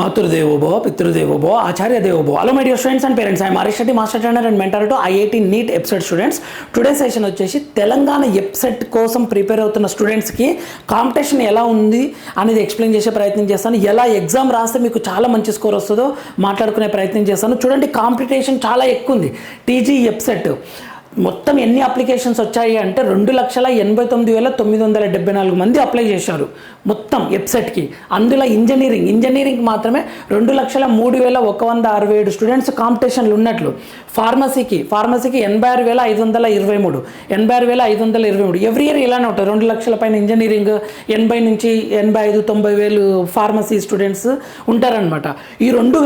మాతృదేవో భవ పితృదేవో భవ ఆచార్య దేవో భవ. Hello my dear students and parents, I'm Harish Reddy, master trainer and mentor to IIT NEET EAPCET students. Today session వచ్చేసి తెలంగాణ ఎప్సెట్ కోసం ప్రిపేర్ అవుతున్న స్టూడెంట్స్కి కాంపిటీషన్ ఎలా ఉంది అనేది ఎక్స్ప్లెయిన్ చేసే ప్రయత్నం చేస్తాను. ఎలా ఎగ్జామ్ రాస్తే మీకు చాలా మంచి స్కోర్ వస్తుందో మాట్లాడుకునే ప్రయత్నం చేస్తాను. చూడండి, కాంపిటీషన్ చాలా ఎక్కువ ఉంది. టీజీ ఎప్సెట్ మొత్తం ఎన్ని అప్లికేషన్స్ వచ్చాయి అంటే 2,89,974 మంది అప్లై చేశారు మొత్తం ఎప్సెట్కి. అందులో ఇంజనీరింగ్ మాత్రమే 2,03,167 స్టూడెంట్స్ కాంపిటీషన్లు ఉన్నట్లు. ఫార్మసీకి 86,523 86,523. ఎవ్రీ ఇయర్ ఇలానే ఉంటుంది. 2 లక్షల పైన ఇంజనీరింగ్, 80 నుంచి 85, 90,000 ఫార్మసీ స్టూడెంట్స్ ఉంటారనమాట. ఈ రెండు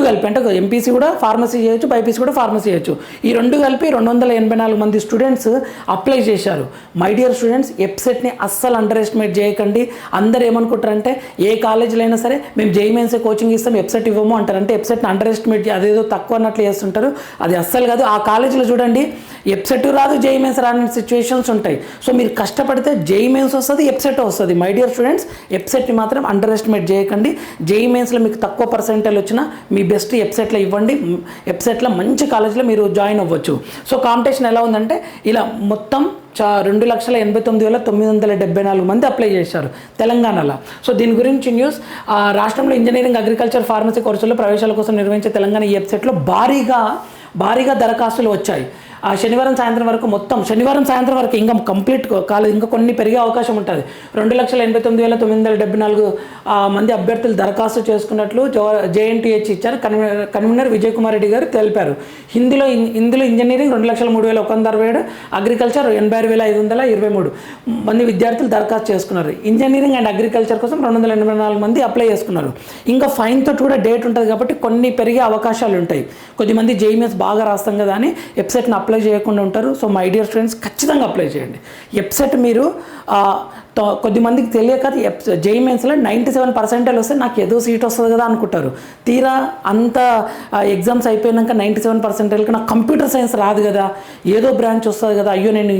కలిపి అంటే ఎంపీసీ కూడా ఫార్మసీ చేయొచ్చు, బైపీసీ కూడా ఫార్మసీ చేయొచ్చు. ఈ రెండు కలిపి 284 మంది స్టూడెంట్స్ అప్లై చేశారు. మై డియర్ స్టూడెంట్స్, ఎప్సెట్ని అస్సలు అండర్ ఎస్టిమేట్ చేయకండి. అందరూ ఏమనుకుంటారంటే ఏ కాలేజీలో అయినా సరే మేము జేఈఈ మెయిన్స్ కోచింగ్ ఇస్తాం, ఎప్సెట్ ఇవ్వము అంటారు. అంటే ఎప్సెట్ని అండర్ ఎస్టిమేట్ అదేదో తక్కువ అన్నట్లు చేస్తుంటారు. అది అస్సలు కాదు. ఆ కాలేజీలో చూడండి, ఎప్సెట్ రాదు, జేఈఈ మెయిన్స్ రాని సిచ్యువేషన్స్ ఉంటాయి. సో మీరు కష్టపడితే జేఈఈ మెయిన్స్ వస్తుంది, ఎప్సెట్ వస్తుంది. మై డియర్ స్టూడెంట్స్, ఎప్సెట్ని మాత్రం అండర్ ఎస్టిమేట్ చేయకండి. జేఈఈ మెయిన్స్లో మీకు తక్కువ పర్సెంటేజ్ వచ్చినా మీ బెస్ట్ ఎప్సెట్లో ఇవ్వండి. ఎప్సెట్లో మంచి కాలేజీలో మీరు జాయిన్ అవ్వచ్చు. సో కాంపిటీషన్ ఎలా ఉందంటే ఇలా మొత్తం 2,89,974 మంది అప్లై చేశారు తెలంగాణలో. సో దీని గురించి న్యూస్. రాష్ట్రంలో ఇంజనీరింగ్, అగ్రికల్చర్, ఫార్మసీ కోర్సుల్లో ప్రవేశాల కోసం నిర్వహించే తెలంగాణ ఈ వెబ్సైట్లో భారీగా దరఖాస్తులు వచ్చాయి. శనివారం సాయంత్రం వరకు ఇంకా కంప్లీట్ కాలేదు, ఇంకా కొన్ని పెరిగే అవకాశం ఉంటుంది. 2,89,974 మంది అభ్యర్థులు దరఖాస్తు చేసుకున్నట్లు జేఎన్టీహెచ్ ఇచ్చారు. కన్వీనర్ విజయ్ కుమార్ రెడ్డి గారు తెలిపారు. ఇందులో ఇంజనీరింగ్ 2,03,167, అగ్రికల్చర్ 86,523 మంది విద్యార్థులు దరఖాస్తు చేసుకున్నారు. ఇంజనీరింగ్ అండ్ అగ్రికల్చర్ కోసం 284 మంది అప్లై చేసుకున్నారు. ఇంకా ఫైన్తో కూడా డేట్ ఉంటుంది కాబట్టి కొన్ని పెరిగే అవకాశాలు ఉంటాయి. కొద్దిమంది జేఈఈ మెయిన్స్ బాగా రాస్తాం కదా అని వెబ్సైట్ని అప్లై చేయకుండా ఉంటారు. సో మై డియర్ స్టూడెంట్స్, ఖచ్చితంగా అప్లై చేయండి. వెబ్సైట్ మీరు కొద్దిమందికి తెలియక జేఈఈ మెయిన్స్లో 97% వస్తే నాకు ఏదో సీట్ వస్తుంది కదా అనుకుంటారు. తీరా అంత ఎగ్జామ్స్ అయిపోయాక 97%కి నాకు కంప్యూటర్ సైన్స్ రాదు కదా, ఏదో బ్రాంచ్ వస్తుంది కదా, అయ్యో నేను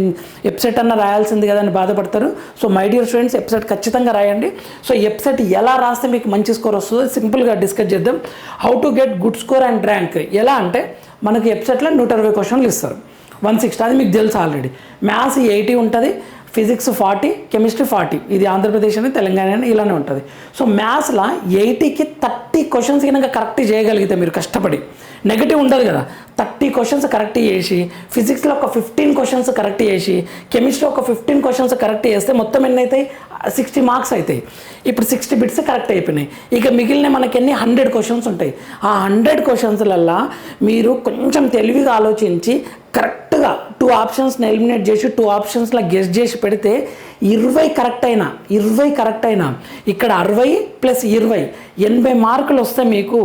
వెబ్సైట్ అన్న రాయాల్సింది కదా అని బాధపడతారు. So my dear students, website ఖచ్చితంగా రాయండి. సో వెబ్సైట్ ఎలా రాస్తే మీకు మంచి స్కోర్ వస్తుందో సింపుల్గా డిస్కస్ చేద్దాం. How to get good score and rank ఎలా అంటే, మనకి వెబ్సైట్లో 120 క్వశ్చన్లు ఇస్తారు, 160 అది మీకు తెలుసు ఆల్రెడీ. మ్యాథ్స్ 80 ఉంటుంది, ఫిజిక్స్ 40, కెమిస్ట్రీ 40. ఇది ఆంధ్రప్రదేశ్ అని తెలంగాణ అని ఇలానే ఉంటుంది. సో మ్యాథ్స్లో 80కి 30 క్వశ్చన్స్ కనుక కరెక్ట్ చేయగలిగితే మీరు కష్టపడి, నెగిటివ్ ఉండదు కదా, 30 క్వశ్చన్స్ కరెక్ట్ చేసి, ఫిజిక్స్లో ఒక 15 క్వశ్చన్స్ కరెక్ట్ చేసి, కెమిస్ట్రీ ఒక 15 క్వశ్చన్స్ కరెక్ట్ చేస్తే మొత్తం ఎన్ని అవుతాయి? 60 మార్క్స్ అవుతాయి. ఇప్పుడు 60 బిట్స్ కరెక్ట్ అయిపోయినాయి. ఇక మిగిలిన మనకి 100 క్వశ్చన్స్ ఉంటాయి. ఆ 100 క్వశ్చన్స్లల్లో మీరు కొంచెం తెలివిగా ఆలోచించి కరెక్ట్గా 2 ఆప్షన్స్ని ఎలిమినేట్ చేసి 2 ఆప్షన్స్లో గెస్ చేసి పెడితే 20 కరెక్ట్ అయినా ఇక్కడ 60 + 20 80 మార్కులు వస్తే మీకు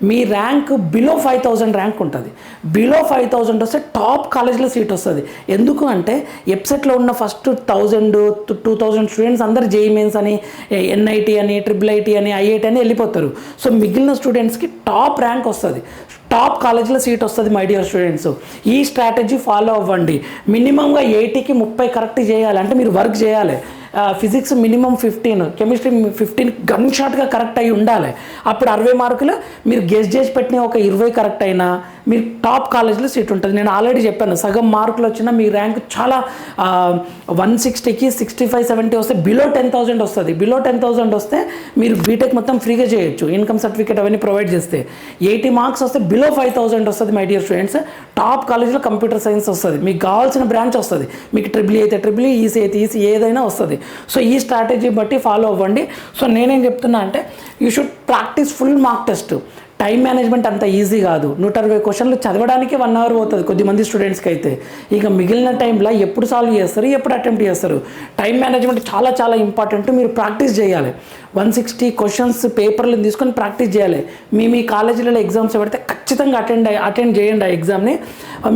మీ ర్యాంక్ బిలో 5,000 ర్యాంక్ ఉంటుంది. బిలో 5,000 వస్తే టాప్ కాలేజ్లో సీట్ వస్తుంది. ఎందుకు అంటే వెబ్సైట్లో ఉన్న ఫస్ట్ 1,000-2,000 స్టూడెంట్స్ అందరు జేఈఈ మెయిన్స్ అని, ఎన్ఐటి అని, IIIT అని, ఐఐటి అని వెళ్ళిపోతారు. సో మిగిలిన స్టూడెంట్స్కి టాప్ ర్యాంక్ వస్తుంది, టాప్ కాలేజీలో సీట్ వస్తుంది. మై డియర్ స్టూడెంట్స్, ఈ స్ట్రాటజీ ఫాలో అవ్వండి. మినిమంగా 80కి 30 కరెక్ట్ చేయాలి, అంటే మీరు వర్క్ చేయాలి. ఫిజిక్స్ మినిమం 15, కెమిస్ట్రీ 15 గన్ షాట్గా కరెక్ట్ అయ్యి ఉండాలి. అప్పుడు 60 మార్కులు మీరు గెస్ చేసి పెట్టిన ఒక 20 కరెక్ట్ అయినా మీరు టాప్ కాలేజ్లో సీట్ ఉంటుంది. నేను ఆల్రెడీ చెప్పాను, సగం మార్కులు వచ్చినా మీ ర్యాంక్ చాలా 160కి 65-70 వస్తే బిలో 10,000 వస్తుంది. బిలో 10,000 వస్తే మీరు బీటెక్ మొత్తం ఫ్రీగా చేయొచ్చు, ఇన్కమ్ సర్టిఫికేట్ అవన్నీ ప్రొవైడ్ చేస్తే. 80 మార్క్స్ వస్తే బిలో 5,000 వస్తుంది. మై డియర్ స్టూడెంట్స్, టాప్ కాలేజ్లో కంప్యూటర్ సైన్స్ వస్తుంది, మీకు కావాల్సిన బ్రాంచ్ వస్తుంది. మీకు ట్రిపుల్ అయితే ట్రిపుల్, ఈసీ అయితే ఈసీ, ఏదైనా వస్తుంది. సో ఈ స్ట్రాటజీ బట్టి ఫాలో అవ్వండి. సో నేనేం చెప్తున్నా అంటే, you should practice full mark test. Time management అంత ఈజీ కాదు. 120 క్వశ్చన్లు చదవడానికి 1 అవర్ పోతుంది కొద్దిమంది స్టూడెంట్స్కి అయితే. ఇక మిగిలిన టైంలో ఎప్పుడు సాల్వ్ చేస్తారు, ఎప్పుడు అటెంప్ట్ చేస్తారు. టైం మేనేజ్మెంట్ చాలా ఇంపార్టెంట్. మీరు ప్రాక్టీస్ చేయాలి. 160 క్వశ్చన్స్ పేపర్లు తీసుకొని ప్రాక్టీస్ చేయాలి. మీ కాలేజీలలో ఎగ్జామ్స్ పెడితే ఖచ్చితంగా అటెండ్ చేయండి ఆ ఎగ్జామ్ని.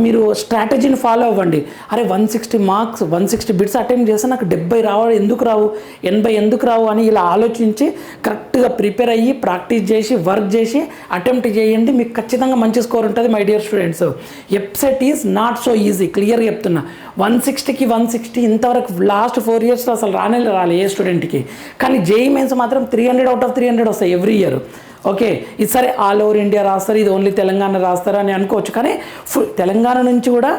మీరు స్ట్రాటజీని ఫాలో అవ్వండి. అరే 160 మార్క్స్, 160 బిట్స్ అటెంప్ట్ చేస్తే నాకు 70 రావు, ఎందుకు రావు, 80 ఎందుకు రావు అని ఇలా ఆలోచించి కరెక్ట్గా ప్రిపేర్ అయ్యి ప్రాక్టీస్ చేసి వర్క్ చేసి అటెంప్ట్ చేయండి, మీకు ఖచ్చితంగా మంచి స్కోర్ ఉంటుంది my dear students. EAPCET is not so easy, క్లియర్గా చెప్తున్నా. 160కి 160 ఇంతవరకు లాస్ట్ 4 ఇయర్స్లో అసలు రాలే ఏ స్టూడెంట్కి. కానీ జేఈ మెయిన్స్ మాత్రం 300 అవుట్ ఆఫ్ 300 వస్తాయి ఎవ్రీ ఇయర్. ఓకే, ఇది సరే ఆల్ ఓవర్ ఇండియా రాస్తారు, ఇది ఓన్లీ తెలంగాణ రాస్తారు అని అనుకోవచ్చు. కానీ తెలంగాణ నుంచి కూడా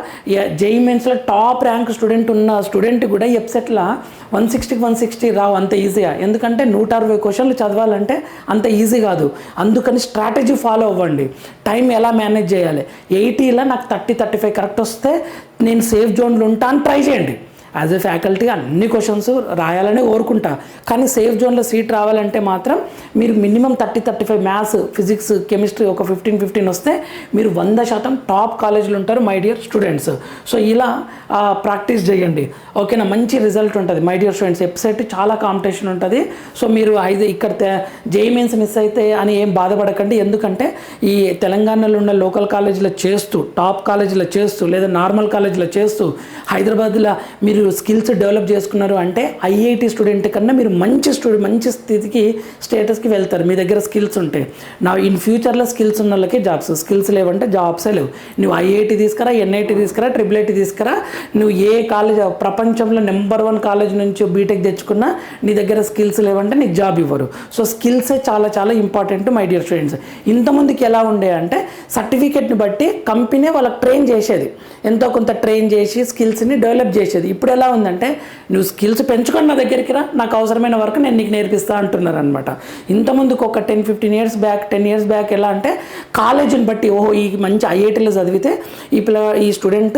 జేఈ మెయిన్స్లో టాప్ ర్యాంక్ స్టూడెంట్ ఉన్న స్టూడెంట్ కూడా ఎప్సెట్లో 160కి 160 రావు అంత ఈజీగా. ఎందుకంటే 160 క్వశ్చన్లు చదవాలంటే అంత ఈజీ కాదు. అందుకని స్ట్రాటజీ ఫాలో అవ్వండి, టైం ఎలా మేనేజ్ చేయాలి. 80లో నాకు 30-35 కరెక్ట్ వస్తే నేను సేఫ్ జోన్లో ఉంటాను, ట్రై చేయండి. యాజ్ ఎ ఫ్యాకల్టీ అన్ని క్వశ్చన్స్ రాయాలని కోరుకుంటా. కానీ సేఫ్ జోన్లో సీట్ రావాలంటే మాత్రం మీరు మినిమం 30-35 మ్యాథ్స్, ఫిజిక్స్, కెమిస్ట్రీ ఒక 15 వస్తే మీరు 100% టాప్ కాలేజీలు ఉంటారు మై డియర్ స్టూడెంట్స్. సో ఇలా ప్రాక్టీస్ చేయండి, ఓకేనా. మంచి రిజల్ట్ ఉంటుంది మై డియర్ స్టూడెంట్స్. వెబ్సైట్ చాలా కాంపిటీషన్ ఉంటుంది. సో మీరు ఇక్కడ జేఈ మెయిన్స్ మిస్ అయితే అని ఏం బాధపడకండి. ఎందుకంటే ఈ తెలంగాణలో ఉన్న లోకల్ కాలేజీలో చేస్తూ, టాప్ కాలేజీలో చేస్తూ, లేదా నార్మల్ కాలేజీలో చేస్తూ, హైదరాబాద్లో మీరు స్కిల్స్ డెవలప్ చేసుకున్నారు అంటే ఐఐటి స్టూడెంట్ కన్నా మీరు మంచి స్థితికి, స్టేటస్కి వెళ్తారు మీ దగ్గర స్కిల్స్ ఉంటే. నా ఇన్ ఫ్యూచర్లో స్కిల్స్ ఉన్న వాళ్ళకి జాబ్స్, స్కిల్స్ లేవంటే జాబ్సే లేవు. నువ్వు ఐఐటి తీసుకురా, ఎన్ఐటి తీసుకురా, ట్రిపుల్ తీసుకురా, నువ్వు ఏ కాలేజ్ ప్రపంచంలో నెంబర్ 1 కాలేజ్ నుంచి బీటెక్ తెచ్చుకున్నా నీ దగ్గర స్కిల్స్ లేవంటే నీకు జాబ్ ఇవ్వరు. సో స్కిల్సే చాలా ఇంపార్టెంట్ మై డియర్ స్టూడెంట్స్. ఇంతమందికి ఎలా ఉండే అంటే సర్టిఫికేట్ని బట్టి కంపెనీ వాళ్ళకి ట్రైన్ చేసేది, ఎంతో కొంత ట్రైన్ చేసి స్కిల్స్ని డెవలప్ చేసేది. ఇప్పుడు ఎలా ఉందంటే నువ్వు స్కిల్స్ పెంచుకొని నా దగ్గరికి రా, నాకు అవసరమైన వర్క్ నేను నీకు నేర్పిస్తా అంటున్నారు అనమాట. ఇంతకుముందుకు ఒక 10-15 ఇయర్స్ బ్యాక్, 10 ఇయర్స్ బ్యాక్ ఎలా అంటే కాలేజీని బట్టి, ఓహో ఈ మంచి ఐఐటీలో చదివితే ఈ స్టూడెంట్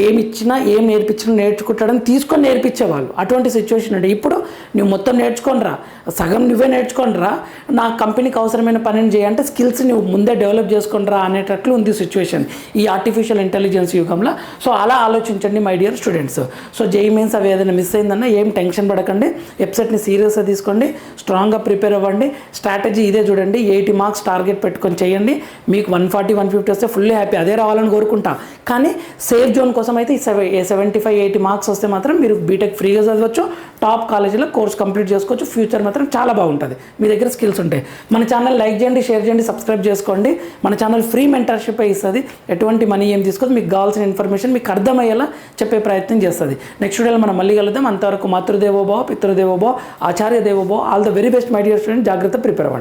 ఏమి ఇచ్చినా ఏం నేర్పించినా నేర్చుకుంటాడని తీసుకొని నేర్పించేవాళ్ళు. అటువంటి సిచ్యువేషన్ ఉండే. ఇప్పుడు నువ్వు మొత్తం నేర్చుకొని రా, సగం నువ్వే నేర్చుకొని రా, నా కంపెనీకి అవసరమైన పనిని చేయంటే స్కిల్స్ నువ్వు ముందే డెవలప్ చేసుకొని రా అనేటట్లు ఉంది సిచ్యువేషన్ ఈ ఆర్టిఫిషియల్ ఇంటెలిజెన్స్ యుగంలో. సో అలా ఆలోచించండి my dear students. So JEE mains అవి ఏదైనా మిస్ అయిందన్నా ఏం టెన్షన్ పడకండి, వెబ్సైట్ని సీరియస్గా తీసుకోండి, స్ట్రాంగ్గా ప్రిపేర్ అవ్వండి. స్ట్రాటజీ ఇదే చూడండి, 80 మార్క్స్ టార్గెట్ పెట్టుకొని చేయండి. మీకు 140-150 వస్తే ఫుల్లీ హ్యాపీ, అదే రావాలని కోరుకుంటా. కానీ సేఫ్ జోన్ కోసం అయితే 75-80 మార్క్స్ వస్తే మాత్రం మీరు బీటెక్ ఫ్రీగా చదవచ్చు, టాప్ కాలేజీలో కోర్స్ కంప్లీట్ చేసుకోవచ్చు. ఫ్యూచర్ మాత్రం చాలా బాగుంటుంది మీ దగ్గర స్కిల్స్ ఉంటాయి. మన ఛానల్ లైక్ చేయండి, షేర్ చేయండి, సబ్స్క్రైబ్ చేసుకోండి. మన ఛానల్ ఫ్రీ మెంటర్షిప్ ఇస్తుంది, ఎటువంటి మనీ ఏం తీసుకోదు, మీకు కావాల్సిన ఇన్ఫర్మేషన్ మీకు అర్థమయ్యేలా చెప్పే ప్రయత్నం చేస్తుంది. నెక్స్ట్ వీడియోలో మనం మళ్ళీ కలుద్దాం. అంతవరకు మాతృదేవోభవ, పితృదేవోభవ, ఆచార్య దేవోభవ. All the very best my dear student. జాగ్రత్త, ప్రిపేర్ అవ్వండి.